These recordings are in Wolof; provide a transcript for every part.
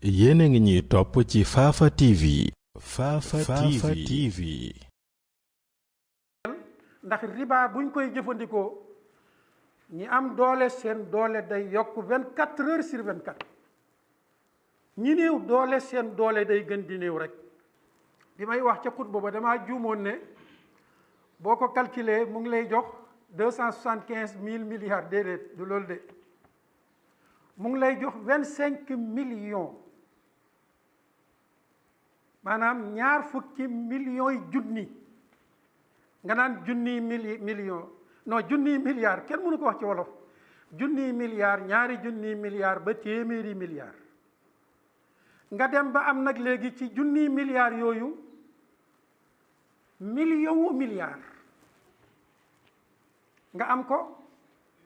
yéen a ngi ñuy topp ci Fafa TV. Fafa TV. ndax riba buñ koy jëfandikoo ñi am doole seen doole day yokk 24 heures sur 24 ñi néew doole seen doole day gën di néew rek. bi may wax ca xutba ba damaa juumoon ne boo ko calculer mu ngi lay jox 275 000 milliards déedéet du loolu de mu ngi lay jox 25 millions maanaam ñaar fukki millions yi junni nga naan junniy millions non junniy milliards kenn mënu ko wax ci wolof junniy milliards ñaari junniy milliards ba téeméeri milliards nga dem ba am nag léegi ci junniy milliards yooyu milliards nga am ko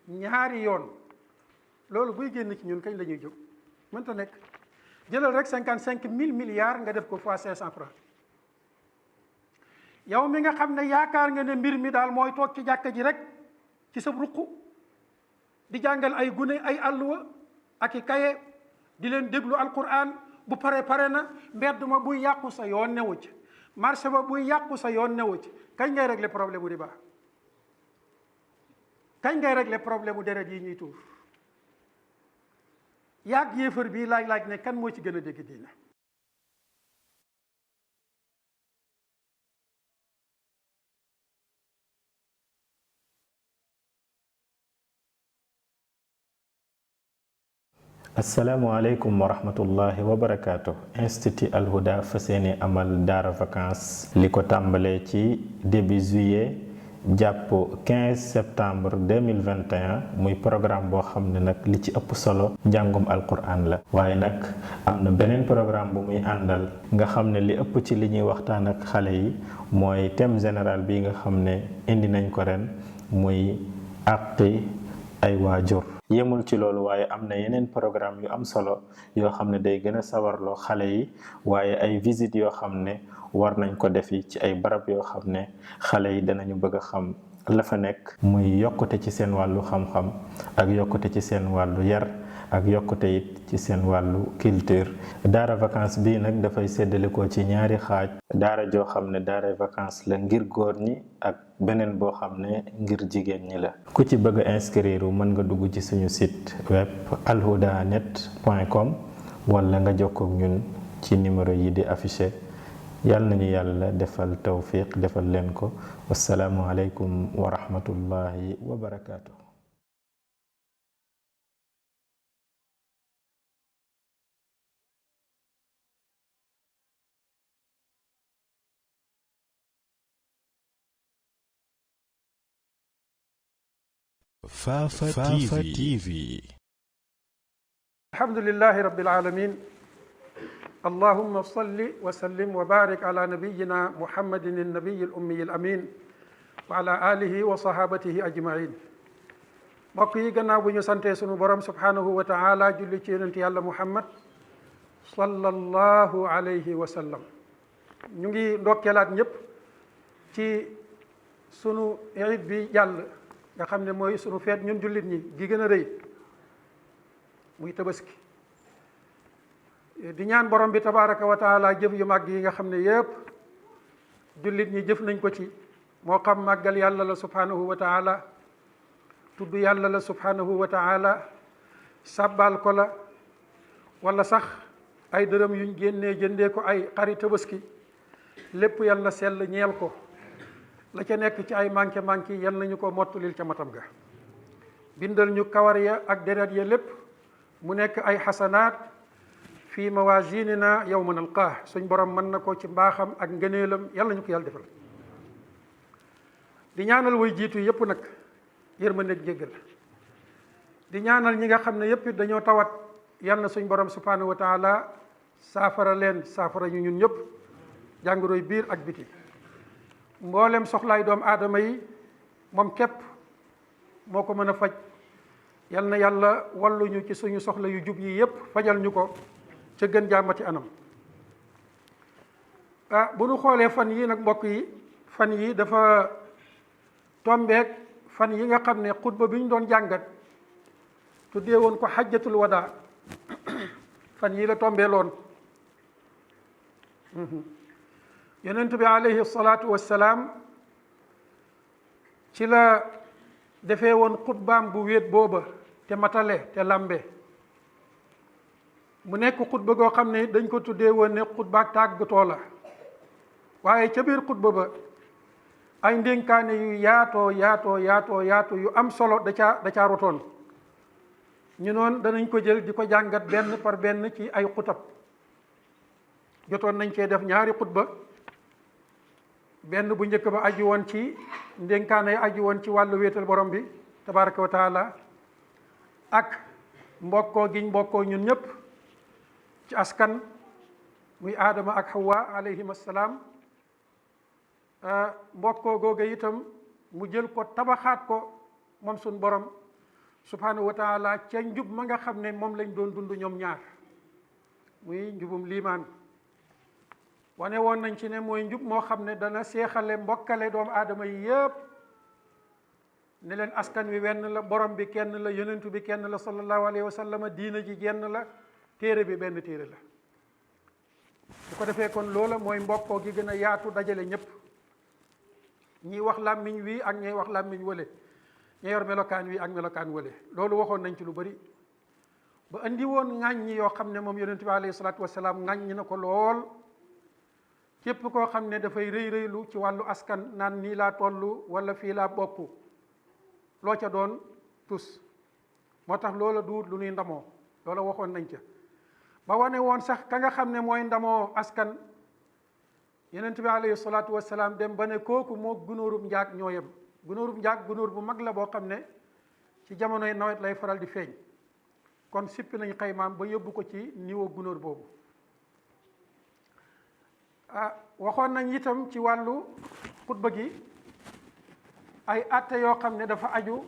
ñaari yoon loolu buy génn ci ñun kañ la ñuy jóg mënta nekk jëlal rek 55 000 milliards nga def ko fois 500 francs yow mi nga xam ne yaakaar nga ne mbir mi daal mooy toog ci jàkka ji rek ci sa ruq di jàngal ay gune ay àlluwa ak i kaye di leen déglu alquran bu pare na mbedd ma buy yàqu sa yoon newu ci marché ba buy yàqu sa yoon newu ci kañ ngay régler problème bu riba kañ ngay régler problème bu deret yi ñuy tuur yaag yéefar bii laaj ne kan moo ci gën a dégg diina asalaamaaleykum wa rahmatullahi wa barakaatu. Institut Al Houda fas yéene amal daara vacances li ko tàmbalee ci début juillet jàpp 15 septembre 2021 muy programme boo xam ne nag li ci ëpp solo njàngum alquran la waaye nag am na beneen programme bu muy àndal nga xam ne li ëpp ci li ñuy waxtaan ak xale yi mooy thème général bi nga xam ne indi nañ ko ren muy àqi ay waajur. yemul ci loolu waaye am na yeneen programme yu am solo yoo xam ne day gën a sawarloo xale yi waaye ay visite yoo xam ne war nañ ko defi ci ay barab yoo xam ne xale yi danañu bëgg a xam la fa nekk muy yokkute ci seen wàllu xam-xam ak yokkute ci seen wàllu yar ak yokkute it ci seen wàllu culture. daara vacances bii nag dafay séddalikoo ci ñaari xaaj daara joo xam ne daara vacances la ngir góor ñi ak beneen boo xam ne ngir jigéen ñi la. ku ci bëgg a inscrire mën nga dugg ci suñu site web alhudanet.com wala nga jokkoo ak ñun ci numéro yi di affiché. yàlla nañu yàlla defal tawfiq defal leen ko. wassalaamu aleykum wa rahmatullahi wa barakaatu. Fafa TV. alhamdulillahi rabbil alamin allahumma salli wa sallim wa barik ala nabiyyina muhammadin an-nabiyyi al-ummi al-amin wa ala alihi wa sahabatihi ajmain. mbokk yi gannaaw bu ñu santee sunu borom subhanahu wa taala julli ci yonent yàlla muhammad sallallahu alayhi wa sallam ñu ngi ndokkeelaat ñëpp ci sunu iid bi jàll nga xam ne mooy sunu feet ñun jullit ñi gi gën a rëy muy tabaski di ñaan borom bi tabaraka wa taala jëf yu màgg yi nga xam ne yëpp jullit ñi jëf nañ ko ci moo xam màggal yàlla la subhanahu wa taala tudd yàlla la subhanahu wa taala sàbbaal ko la wala sax ay dërëm yuñ génnee jëndee ko ay xari tabaski lépp yal na sell ñeel ko la ca nekk ci ay manqué yal nañu ko mottulil ca matam ga bindal ñu kawar ya ak deret ya lépp mu nekk ay xasanaat fii mawazinina yawma nalqaah suñ borom mën na ko ci mbaaxam ak ngëneelam yal nañu ko yàlla defal. di ñaanal way jiitu yépp nag yërmande ak jéggal di ñaanal ñi nga xam ne yépp dañoo tawat yal na suñ borom subhanahu wa taala saafara leen saafara ñu ñun ñëpp jàngoroy biir ak biti. mboolem soxlaay doomu aadama yi moom képp moo ko mën a faj yal na yàlla walluñu ci suñu soxla yu jub yi yépp fajal ñu ko ca gën jàmmati anam. bu nu xoolee fan yi nag mbokk yi fan yi dafa tombeek fan yi nga xam ne xutba bi ñu doon jàngat tuddee woon ko xajjatul wadaa fan yii la tombeeloon yonent bi alayhi salaatu wassalaam ci la defee woon xutbaam bu wéet booba te matale te lambe mu nekk xutba goo xam ne dañ ko tuddee woon ne xutbaak tàggatoo la waaye ca biir xutba ba ay ndénkaane yu yaatoo yu am solo da caa rotoon ñu noon danañ ko jël di ko jàngat benn par benn ci ay xutab jotoon nañ cee def ñaari xutba benn bu njëkk ba aju woon ci ndénkaane aju woon ci wàllu wéetal borom bi tabaraka wa taala ak mbokkoo giñ mbokkoo ñun ñëpp ci askan muy aadama ak hawa alayhim assalaam mbokkoo googa itam mu jël ko tabaxaat ko moom suñ borom subhanahu wa taala ca njub ma nga xam ne moom lañ doon dund ñoom ñaar muy njubum liimaan wane woon nañ ci ne mooy njub moo xam ne dana seexale mbokkale doomu aadama yi yëpp ne leen askan wi wenn la borom bi kenn la yonentu bi kenn la sallallahu alayhi wa sallam diina ji jenn la téere bi benn téere la bu ko defee kon loola mooy mbokkoo gi gën a yaatu dajale ñëpp ñi wax làmmiñ wi ak ñay wax làmmiñ wële ña yor melokaan wi ak melokaan wële loolu waxoon nañ ci lu bari ba andi woon ŋàññi yoo xam ne moom yonent bi alayhi salaatu wasalaam ŋàññi na ko lool képp koo xam ne dafay rëylu ci wàllu askan naan nii laa toll wala fii laa bokk loo ca doon tus moo tax loola duut lu nuy ndamoo loola waxoon nañ ca ba wane woon sax ka nga xam ne mooy ndamoo askan yonent bi alayhi salaatu wasalaam dem ba ne kooku moo gunóorub njaag ñoo yem gunóorub njaag gunóor bu mag la boo xam ne ci jamonoy nawet lay faral di feeñ kon sippi nañ xaymaam ba yóbbu ko ci niveau gunóor boobu waxoon nañ itam ci wàllu xutba gi ay atte yoo xam ne dafa aju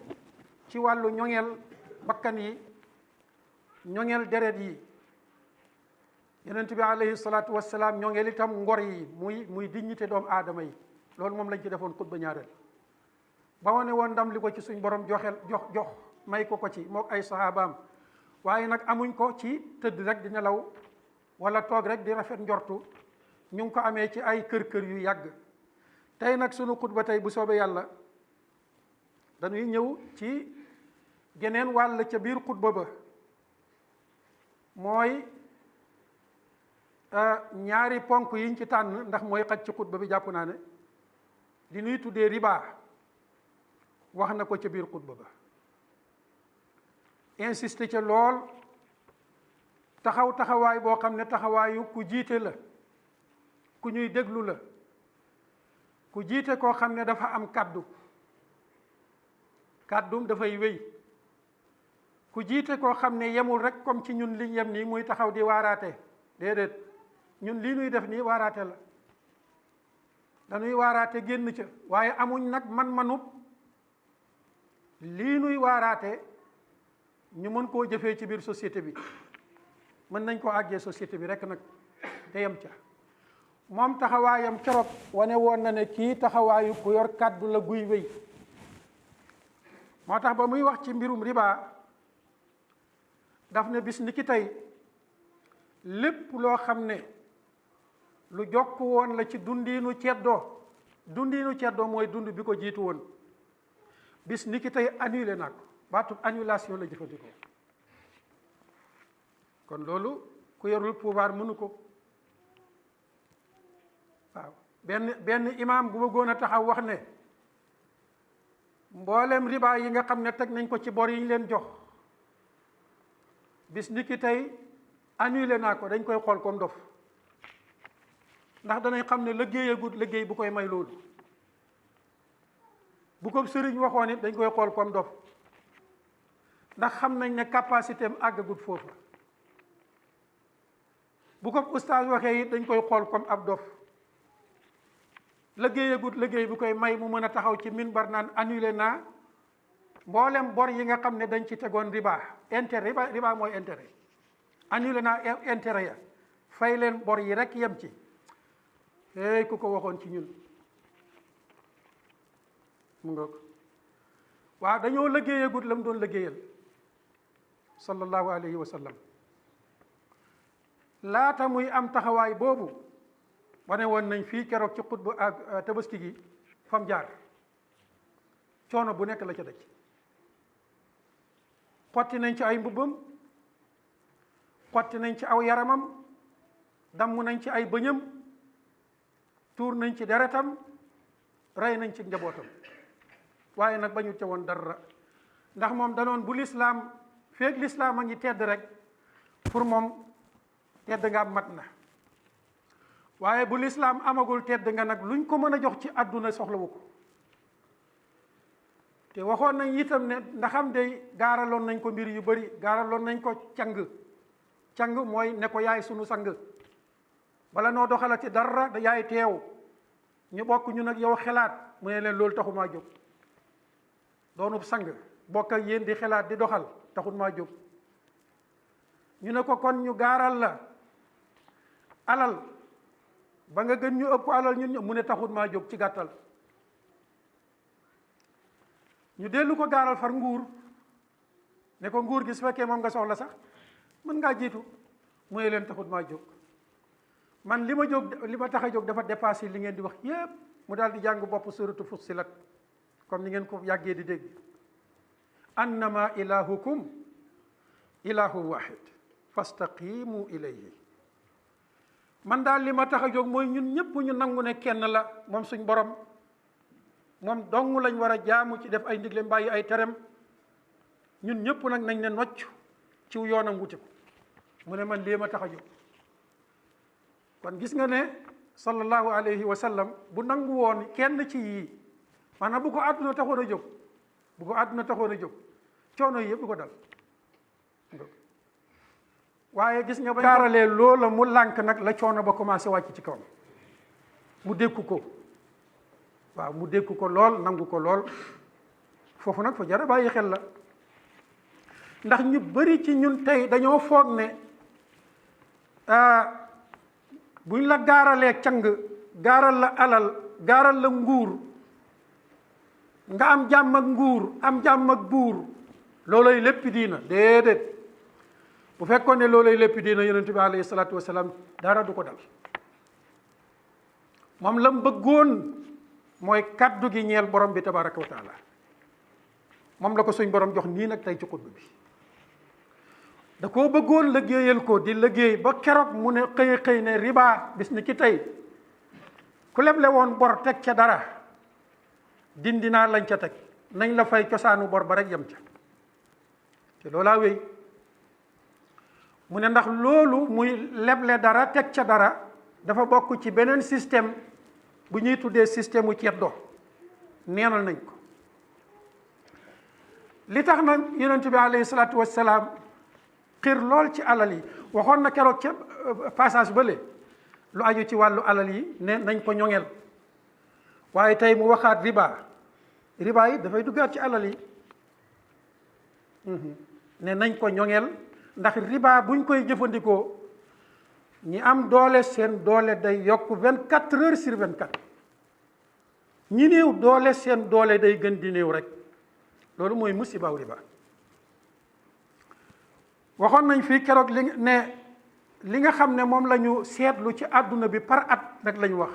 ci wàllu ñoŋeel bakkan yi ñoŋeel deret yi yonent bi alayhi salaatu wassalaam ñoŋeel itam ngor yi muy dignité doomu aadama yi loolu moom lañ ci defoon xutba ñaareel ba wane woon ndam li ko ci suñ borom jox may ko ci mook ay sahabaam waaye nag amuñ ko ci tëdd rek di nelaw wala toog rek di rafet njortu ñu ngi ko amee ci ay kër yu yàgg tey nag sunu xutba tey bu soobee yàlla dañuy ñëw ci geneen wàll ca biir xutba ba mooy ñaari ponk yiñ ci tànn ndax mooy xaj ci xutba bi jàpp naa ne li ñuy tuddee riba wax na ko ca biir xutba ba insisté ca lool taxawaay boo xam ne taxawaayu ku jiite la ku ñuy déglu la ku jiite koo xam ne dafa am kàddum dafay wéy ku jiite koo xam ne yemul rek comme ci ñun liñ yem nii muy taxaw di waaraate déedéet ñun lii nuy def nii waaraate la dañuy waaraate génn ca waaye amuñ nag man-manub lii nuy waaraate ñu mën koo jëfee ci biir société bi mën nañ koo àggee société bi rek nag te yem ca moom taxawaayam keroog wane woon na ne kii taxawaayu ku yor kàddu la guy wéy moo tax ba muy wax ci mbirum riba daf ne bis ni ki tey lépp loo xam ne lu jokk woon la ci dundiinu ceddoo mooy dund bi ko jiitu woon bis ni ki tey annulé naa ko baatub annulation la jëfandikoo kon loolu ku yorul pouvoir mënu ko waaw benn imaam bu bëggoon a taxaw wax ne mboolem riba yi nga xam ne teg nañ ko ci bor yi ñu leen jox bis ni ki tey annulé naa ko dañ koy xool comme dof ndax danañ xam ne liggéeyagut liggéey bu koy may loolu bu ko sëriñ waxoon it dañ koy xool comme dof ndax xam nañ ne capacité am àggagut foofu bu ko ustaas waxee it dañ koy xool comme ab dof liggéeyagut liggéey bu koy may mu mën a taxaw ci minbar naan annulé naa mboolem bor yi nga xam ne dañ ci tegoon riba intérêt riba mooy intérêt annulé naa intérêt ya fay leen bor yi rek yem ci hey ku ko waxoon ci ñun mu nga ko waaw dañoo liggéeyagut la mu doon liggéeyal sallallahu alayhi wa sallam laata muy am taxawaay boobu wane woon nañ fii keroog ci xutba ak tabaski gi fam jaar coono bu nekk la ca daj xotti nañ ci ay mbubbam xotti nañ ci aw yaramam damm nañ ci ay bëñam tuur nañ ci deretam rey nañ ci njabootam waaye nag bañu ca woon dara ndax moom danoon bu lislaam feeg lislaam a ngi tedd rek pour moom tedd nga mat na waaye bu lislaam amagul tedd nga nag luñ ko mën a jox ci àdduna soxlawu ko te waxoon nañ itam ne ndaxam day gaaraloon nañ ko mbir yu bari gaaraloon nañ ko càng mooy ne ko yaay sunu sang bala noo doxalati dara da yaay teew ñu bokk ñu nag yow xelaat mu ne leen loolu taxu maa jóg doonub sang bokk ak yéen di xelaat di doxal taxut maa jóg ñu ne ko kon ñu gaaral la alal ba nga gën ñu ëpp alal ñun mu ne taxut maa jóg ci gàttal ñu dellu ko gaaral far nguur ne ko nguur gi su fekkee moom nga soxla sax mën ngaa jiitu mu ne leen taxut maa jóg man li ma tax a jóg dafa dépassé li ngeen di wax yépp mu daal di jàng bopp suratu Fussilat comme ni ngeen ko yàggee di dégg annama ilahukum ilahun wahid fastaqimu ilayhi man daal li ma tax a jóg mooy ñun ñëpp ñu nangu ne kenn la moom suñ borom moom dong lañ war a jaamu ci def ay ndigle bàyyi ay terem ñun ñëpp nag nañ ne nocc ci yoonam wuti ko mu ne man lii ma tax a jóg kon gis nga ne sallallahu alayhi wa sallam bu nangu woon kenn ci yii maanaam bu ko àdduna taxoon a jóg coono yi yëpp du ko dal waaye gis nga ba gaaralee loola mu lànk nag la coono ba commencé wàcc ci kawam mu dékku ko waaw mu dékku ko lool nangu ko lool foofu nag fa jara bàyyi xel la ndax ñu bari ci ñun tey dañoo foog ne buñ la gaaralee càng gaaral la alal gaaral la nguur nga am jàmm ak nguur am jàmm ak buur looloy lépp diina déedéet bu fekkoon ne looloy lépp diina yonent bi alayhi salaatu wasalaam dara du ko dal moom la mu bëggoon mooy kaddu gi ñeel borom bi tabaraka wa taala moom la ko suñ borom jox nii nag tey ci xutba bi da koo bëggoon liggéeyal ko di liggéey ba keroog mu ne xëy ne riba bis ni ki tey ku leble woon bor teg ca dara dindi naa lañ ca teg nañ la fay cosaanu bor ba rek yem ca te loolaa wéy mu ne ndax loolu muy leble dara teg ca dara dafa bokk ci beneen système bu ñuy tuddee système u ceddo neenal nañ ko li tax nag yonent bi alayhi salaatu wassalaam xir lool ci alal yi waxoon na keroog ca passage bële lu aju ci wàllu alal yi ne nañ ko ñoŋeel waaye tey mu waxaat riba yi dafay duggaat ci alal yi ne nañ ko ñoŋeel ndax riba buñ koy jëfandikoo ñi am doole seen doole day yokk 24 heures sur 24 ñi néew doole seen doole day gën di néew rek loolu mooy musibaaw riba waxoon nañ fii keroog li nga xam ne moom la ñu seetlu ci àdduna bi par at nag lañ wax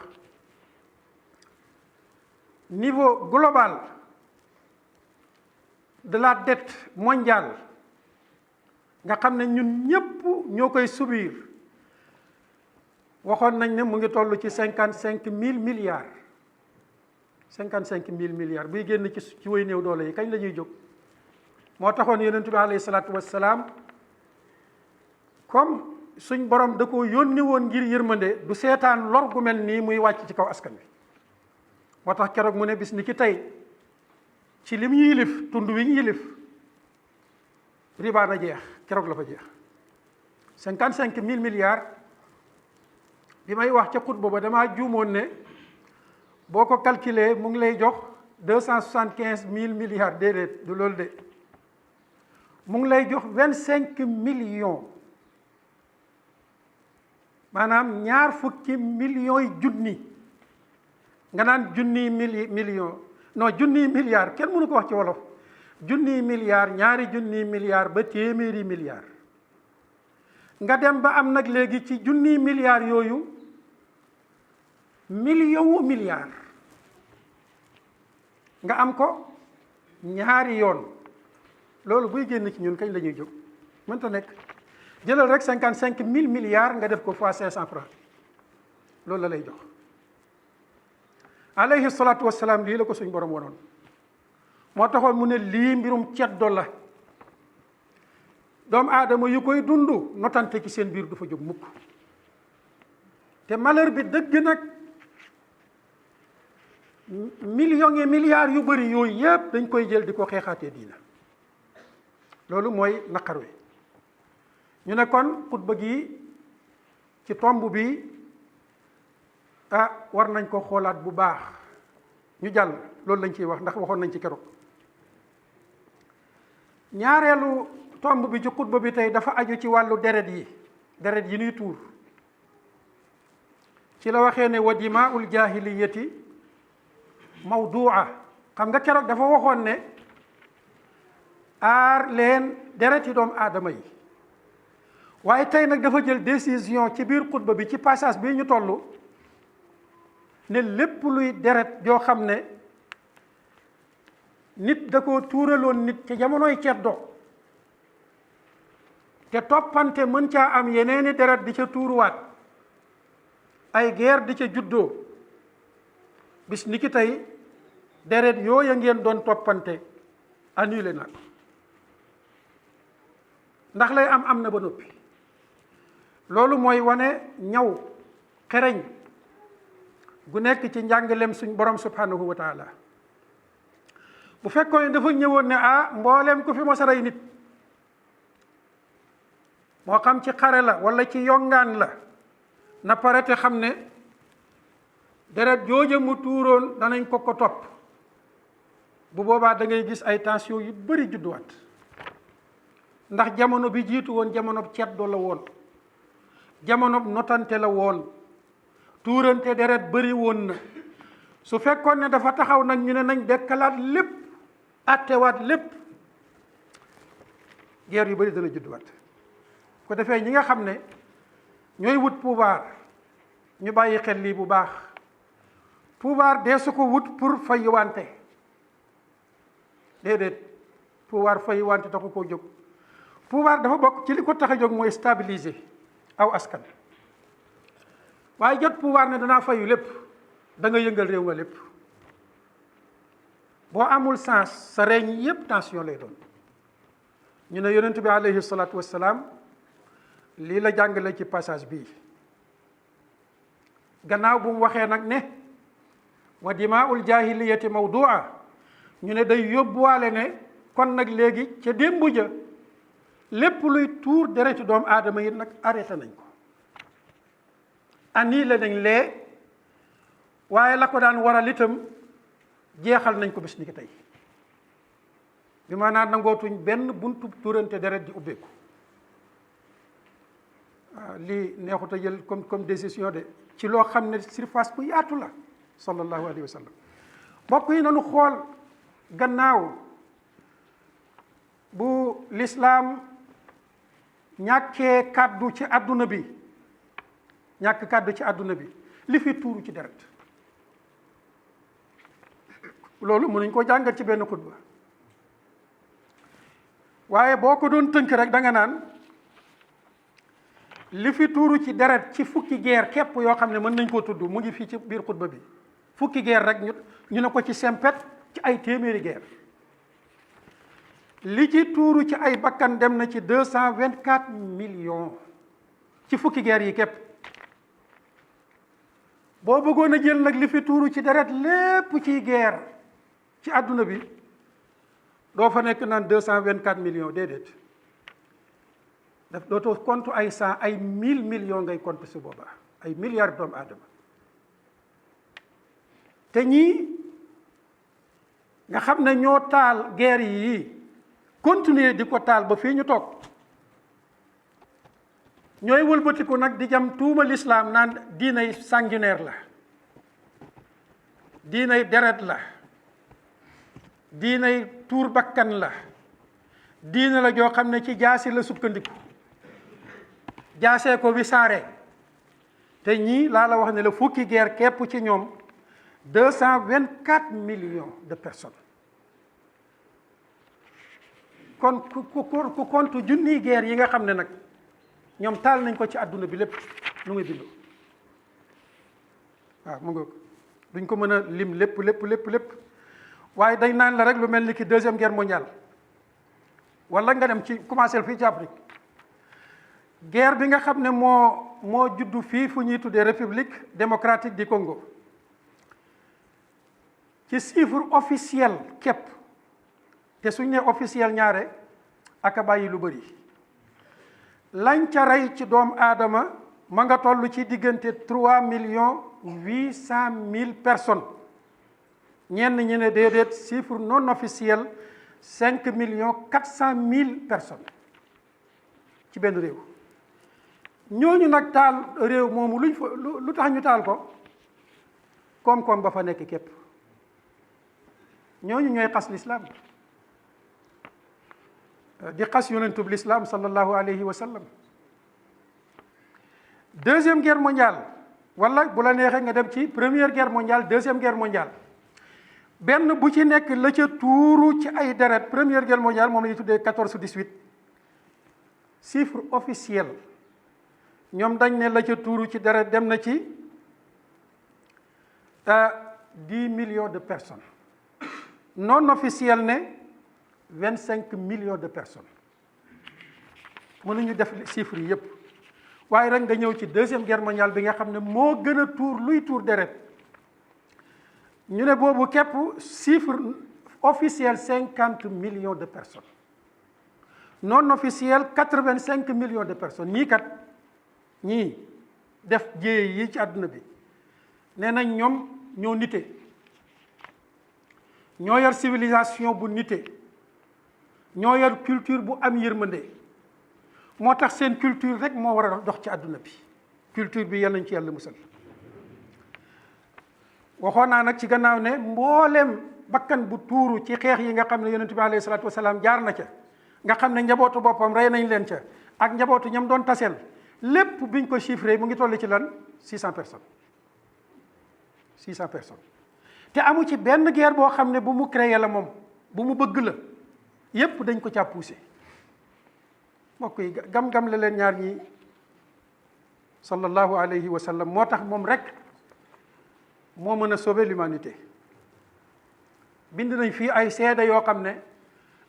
niveau global de la dette mondiale nga xam ne ñun ñépp ñoo koy subir waxoon nañ ne mu ngi toll ci 55 000 milliards 55 000 milliards buy génn ci way néew doole yi kañ la ñuy jóg moo taxoon yonent bi alayhi salaatu wassalaam comme suñ borom da ko yónni woon ngir yërmande du seetaan lor gu mel nii muy wàcc ci kaw askan wi moo tax keroog mu ne bis ni ki tey ci lim ñu yilif tund wi ñu yilif riba na jeex keroog la fa jeex 55 000 milliards bi may wax ca xutba ba damaa juumoon ne boo ko calculer mu ngi lay jox 275 000 milliards déedéet du loolu de mu ngi lay jox 25 millions maanaam ñaar fukki millions yi junni nga naan junniy millions non junniy milliards kenn mënu ko wax ci wolof junniy milliards ñaari junniy milliards ba téeméeri milliards nga dem ba am nag léegi ci junniy milliards yooyu million milliards nga am ko ñaari yoon. loolu buy génn ci ñun kañ la ñuy jóg? mënta nekk. jëlal rek 55 000 milliards nga def ko fois 500 francs loolu la lay jox. alayhi salaatu wassalaam lii la ko suñ borom wonoon. moo taxoon mu ne lii mbirum ceddo la. doomu aadama yu koy dund notante ci seen biir du fa jóg mukk. te malheur bi dëgg nag millions et milliards yu bëri yooyu yëpp dañ koy jël di ko xeexaatee diina. loolu mooy naqar wi. ñu ne kon xutba gi ci tomb bi war nañ ko xoolaat bu baax. ñu jàll loolu lañ ciy wax ndax waxoon nañ ci keroog. ñaareelu tomb bi ci xutba bi tey dafa aju ci wàllu deret yi ñuy tuur. ci la waxee ne wa dimaa'ul jaahiliyati mawdu'a. xam nga keroog dafa waxoon ne aar leen dereti doomu aadama yi. waaye tey nag dafa jël décision ci biir xutba bi ci passage bii ñu toll ne lépp luy deret joo xam ne nit da ko tuuraloon nit ci jamonoy ceddo te toppante mën caa am yeneeni deret di ca tuuruwaat ay guerre di ca juddoo bis ni ki tey deret yooya ngeen doon toppante annulé na ko ndax lay am na ba noppi. loolu mooy wane ñaw xereñ gu nekk ci njàngaleem suñ borom subhanahu wa taala. bu fekkoon dafa ñëwoon ne mbooleem ku fi mos a rey nit moo xam ci xare la wala ci yongaan la na pare te xam ne deret jooja mu tuuroon danañ ko topp. bu boobaa da ngay gis ay tension yu bari judduwaat ndax jamono bi jiitu woon jamono ceddo la woon. jamono notante la woon. tuurante deret bëri woon na. su fekkoon ne dafa taxaw nag ñu ne nañ dekkalaat lépp attewaat lépp guerre yu bëri dana judduwaat. ko defee ñi nga xam ne ñooy wut pouvoir ñu bàyyi xel lii bu baax. pouvoir dee su ko wut pour fayiwante déedéet. pouvoir fayiwante taxu koo jóg. pouvoir dafa bokk ci li ko tax a jóg mooy stabiliser aw askan. waaye jot pouvoir ne danaa fayu lépp da nga yëngal réew nga lépp. boo amul sens sa règne yépp tension lay doon. ñu ne yonent bi alayhi salaatu wassalaam lii la jàngale ci passage bii. gannaaw bu mu waxee nag ne wa dimaa'ul jaahiliyati mawdu'a ñu ne day yóbbuwaale ne kon nag léegi ca démb ja lépp luy tuur dereti doomu aadama yi nag arrêté nañ ko. annulé nañ lee waaye la ko daan waral itam jeexal nañ ko bis ni ki tey. bi maanaam nangootuñ benn buntu tuurante deret di ubbeeku. waaw lii neexut a jël comme décision de ci loo xam ne surface bu yaatu la sallallahu alayhi wa sallam. mbokk yi nanu xool gannaaw bu lislaam ñàkkee kàddu ci àdduna bi ñàkk kàddu ci àdduna bi li fi tuuru ci deret loolu mënuñ ko jàngat ci benn xutba. waaye boo ko doon tënk rek da nga naan li fi tuuru ci deret ci fukki guerre képp yoo xam ne mën nañ koo tudd mu ngi fii ci biir xutba bi. fukki guerre rek ñu ne ko ci sempet ci ay téeméeri guerre. li ci tuuru ci ay bakkan dem na ci 224 millions ci fukki guerre yi képp. boo bëggoon a jël nag li fi tuuru ci deret lépp ciy guerre ci àdduna bi doo fa nekk naan 224 millions déedéet. daf dootoo compte ay 100 ay 1000 millions ngay compte su boobaa ay milliards doomu aadama. te ñii nga xam ne ñoo taal guerre yi continuer di ko taal ba fii ñu toog ñooy wëlbatiku nag di jam tuuma lislaam naan diinay sanguinaire la, diinay deret la, diinay tuur bakkan la, diina la joo xam ne ci jaasi la sukkandiku. jaasee ko wisaare te ñii laa la wax ne la fukki guerre képp ci ñoom 224 millions de personnes kon ku compte junniy guerre yi nga xam ne nag ñoom taal nañ ko ci àdduna bi lépp lu muy bindoo waaw mu ngoog duñ ko mën a lim lépp waaye dañ naan la rek lu mel ni ki deuxième guerre mondiale wala nga dem ci commencé fii ci Afrique guerre bi nga xam ne moo juddu fii fu ñuy tuddee république démocratique du Congo ci chiffre officiel képp te suñ ne officiel ñaare aka bàyyi lu bëri lañ ca rey ci doomu aadama ma nga toll ci diggante 3,800,000 personnes ñenn ñi ne déedéet chiffre non officiel 5,400,000 personnes ci benn réew. ñooñu nag taal réew moomu lu tax ñu taal ko koom-koom ba fa nekk képp ñooñu ñooy xas lislaam di xas yonentub lislaam sallallahu alayhi wa sallam. deuxième guerre mondiale wala bu la neexee nga dem ci première guerre mondiale deuxième guerre mondiale benn bu ci nekk la ca tuuru ci ay deret première guerre mondiale moom la ñuy tuddee 14-18 chiffre officiel ñoom dañ ne la ca tuuru ci deret dem na ci 10 millions de personnes non officiel ne 25 millions de personnes mënuñu def chiffres yi yëpp waaye rek nga ñëw ci deuxième guerre mondiale bi nga xam ne moo gën a tuur luy tuur deret ñu ne boobu képp chiffre officiel 50 millions de personnes non officiel 85 millions de personnes ñii def jéey yi ci àdduna bi nee nañ ñoom ñoo nite ñoo yor civilisation bu nite ñoo yor culture bu am yërmande moo tax seen culture rek moo war a dox ci àdduna bi culture bi yal nañ ci yàlla musal waxoon naa nag ci gannaaw ne mbooleem bakkan bu tuuru ci xeex yi nga xam ne yonent bi alayhi salaatu wasalaam jaar na ca nga xam ne njabootu boppam rey nañ leen ca ak njabootu ñam doon taseel lépp biñ ko chiffré mu ngi toll ci lan 600 personnes 600 personnes te amu ci benn guerre boo xam ne bu mu créé la moom bu mu bëgg la yépp dañ ko caa poussé mbokk yi gam-gam la leen ñaar ñi sallallahu alayhi wa sallam moo tax moom rek moo mën a sauver l'humanité bind nañ fii ay seede yoo xam ne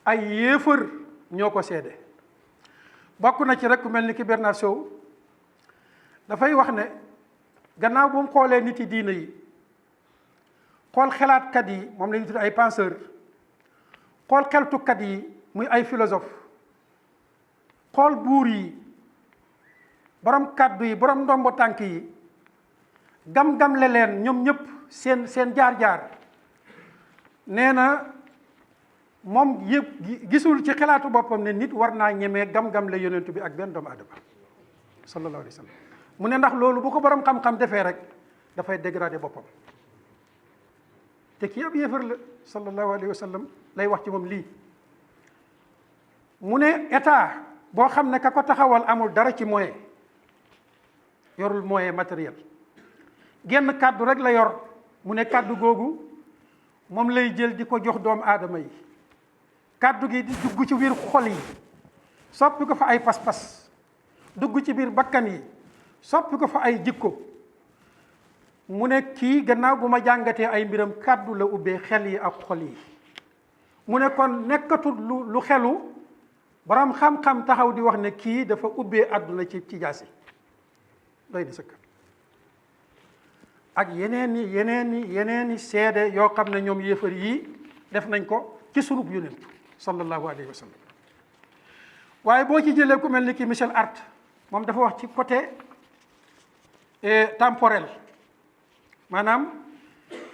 ay yéefar ñoo ko seede bokk na ci rek ku mel ni ki Bernard Shaw dafay wax ne gannaaw bu mu xoolee nit yi diina yi xool xelaatkat yi moom la ñuy tudd ay penseur xool xeltukat yi muy ay philosophe xool buur yi borom kàddu yi borom ndombo tànk yi gam-gam le leen ñoom ñëpp seen jaar-jaar nee na moom yëpp gisul ci xelaatu boppam ne nit war naa ñemee gam-gam le yonentu bi ak benn doomu aadama sallallahu alayhi wa sallam mu ne ndax loolu bu ko borom xam-xam defee rek dafay dégradé boppam te kii ab yéefar la sallallahu alayhi wa sallam lay wax ci moom lii mu ne état boo xam ne ka ko taxawal amul dara ci moyen yorul moyen matériel genn kàddu rek la yor mu ne kàddu googu moom lay jël di ko jox doomu aadama yi kàddu gi di dugg ci biir xol yi soppi ko fa ay pas-pas dugg ci biir bakkan yi soppi ko fa ay jikko mu ne kii gannaaw bu ma jàngatee ay mbiram kàddu la ubbee xel yi ak xol yi mu ne kon nekkatul lu xelu borom xam-xam taxaw di wax ne kii dafa ubbee àdduna ci jaasi doy di sëkk ak yeneeni seede yoo xam ne ñoom yéefar yii def nañ ko ci sunub yonent sallallahu alayhi wa sallam waaye boo ci jëlee ku mel ni ki Michel Hart moom dafa wax ci côté temporel maanaam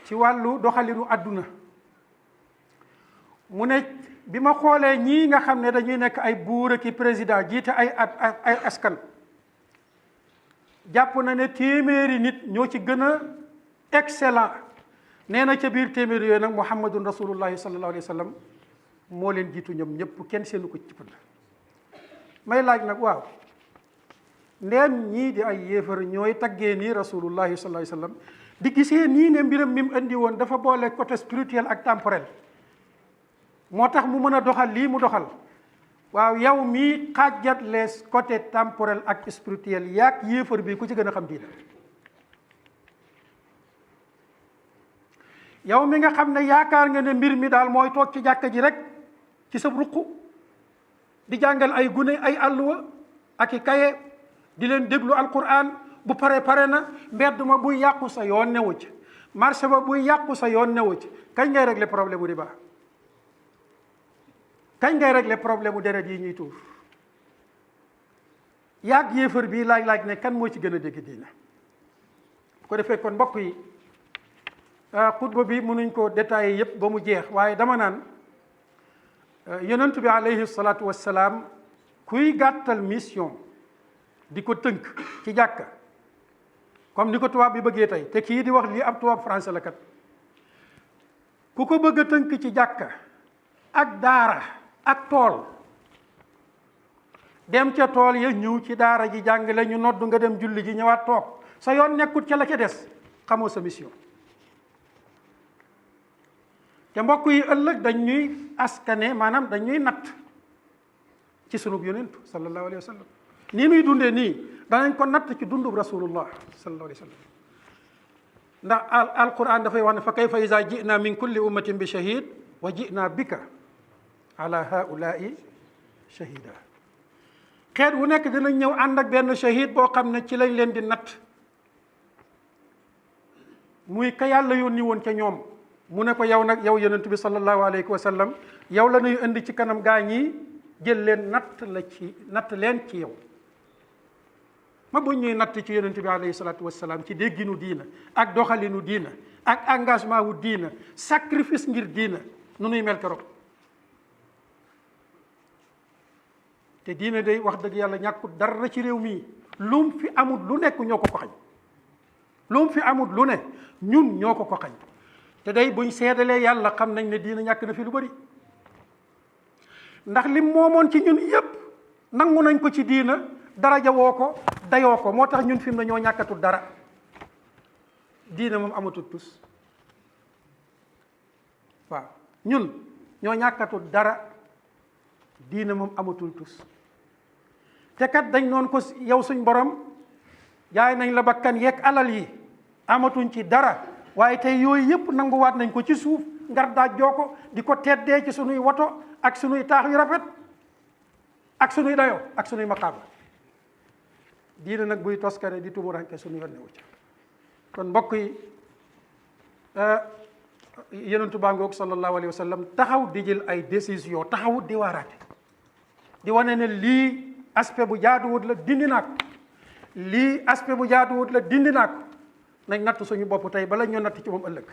ci wàllu doxalinu àdduna mu ne bi ma xoolee ñii nga xam ne dañuy nekk ay buur ak i président jiite ay askan jàpp na ne téeméeri nit ñoo ci gën a excellent nee na ca biir téeméeri yooyu nag muhammadun rasulullahi sallallahu alayhi wa sallam moo leen jiitu ñoom ñëpp kenn seenu ko ci pënd may laaj nag waaw ndeem ñii di ay yéefar ñooy taggee nii rasulullahi sallallahu alayhi wasallam di gisee nii ne mbiram mi mu indi woon dafa boole côté spirituel ak temporel moo tax mu mën a doxal lii mu doxal waaw yow mii xaajat les côté temporel ak spirituel yaag yéefar bi ku ci gën a xam diina yow mi nga xam ne yaakaar nga ne mbir mi daal mooy toog ci jàkka ji rek ci sa ruq di jàngal ay gune ay àlluwa ak i kaye di leen déglu alquran bu pare na mbedd ma buy yàqu sa yoon newu ci marché ba buy yàqu sa yoon newu ci kañ ngay régler problème bu riba kañ ngay régler problème bu deret yi ñuy tuur yaag yéefar bii laaj ne kan moo ci gën a dégg diina bu ko defee kon mbokk yi xutba bi mënuñ ko détaillé yépp ba mu jeex waaye dama naan yonent bi alayhi salaatu wassalaam kuy gàttal mission di ko tënk ci jàkka comme ni ko tubaab bi bëggee tey te kii di wax lii ab tubaab français la kat ku ko bëgg a tënk ci jàkka ak daara ak tool dem ca tool ya ñëw ci daara ji jàngale ñu nodd nga dem julli ji ñëwaat toog sa yoon nekkut ca la ca des xamoo sa mission te mbokk yi ëllëg dañ ñuy askane maanaam dañ ñuy natt ci sunub yonentu sallallahu alayhi wa sallam nii nuy dundee nii danañ ko natt ci dundub rasulullah sallallahu alayhi wa sallam ndax alquran dafay wax ne fa kayfa iza ji'na min kulli ummatin bi shahid wa ji'na bika ala haula'i shahida xeet wu nekk dinañ ñëw ànd ak benn shahid boo xam ne ci lañ leen di natt muy ka yàlla yónni woon ca ñoom mu ne ko yow nag yow yonent bi sallallahu alayhi wa sallam yow la ñuy indi ci kanam gaa ñi jël leen natt leen ci yow ma buñ ñuy natt ci yonent bi alayhi salaatu wassalaam ci dégginu diina ak doxalinu diina ak engagement wu diina sacrifice ngir diina nu nuy mel keroog te diina day wax dëgg yàlla ñàkkut dara ci réew mii lum fi amul lu nekk ñoo ko xañ lum fi amul lu ne ñun ñoo ko xañ te day buñ seedalee yàlla xam nañ ne diina ñàkk na fi lu bari ndax lim moomoon ci ñun yépp nangu nañ ko ci diina daraja woo ko dayoo ko moo tax ñun fi mu ne ñoo ñàkkatul dara diina moom amatul tus waaw ñun ñoo ñàkkatul dara diina moom amatul tus te kat dañ noon ko yow suñ borom jaay nañ la bakkan yeeg alal yi amatuñ ci dara waaye tey yooyu yëpp nanguwaat nañ ko ci suuf ngar daajjoo ko di ko teddee ci sunuy woto ak sunuy taax yu rafet ak sunuy dayo ak sunuy maqaama diina nag buy toskare di tumuranke sunu yoon newu ci kon mbokk yi yonentu baa ngoog sallallahu alayhi wa sallam taxaw di jël ay décision taxaw di waaraate di wane ne lii aspect bu jaaduwut la dindi naa ko lii aspect bu jaaduwut la dindi naa ko nañ natt suñu bopp tey bala ñoo natt ci moom ëllëg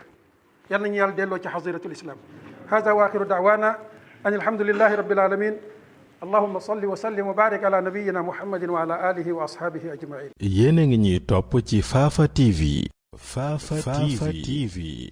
yal nañu yàlla delloo ci xasiratul islam hada wa axiru daawana an alhamdulillahi rabbil alamin allahumma salli wa sallim wa barik ala nabiyyina muhammadin wa ala alihi wa ashabihi ajmain. yéen a ngi ñuy topp ci Fafa TV. Fafa TV.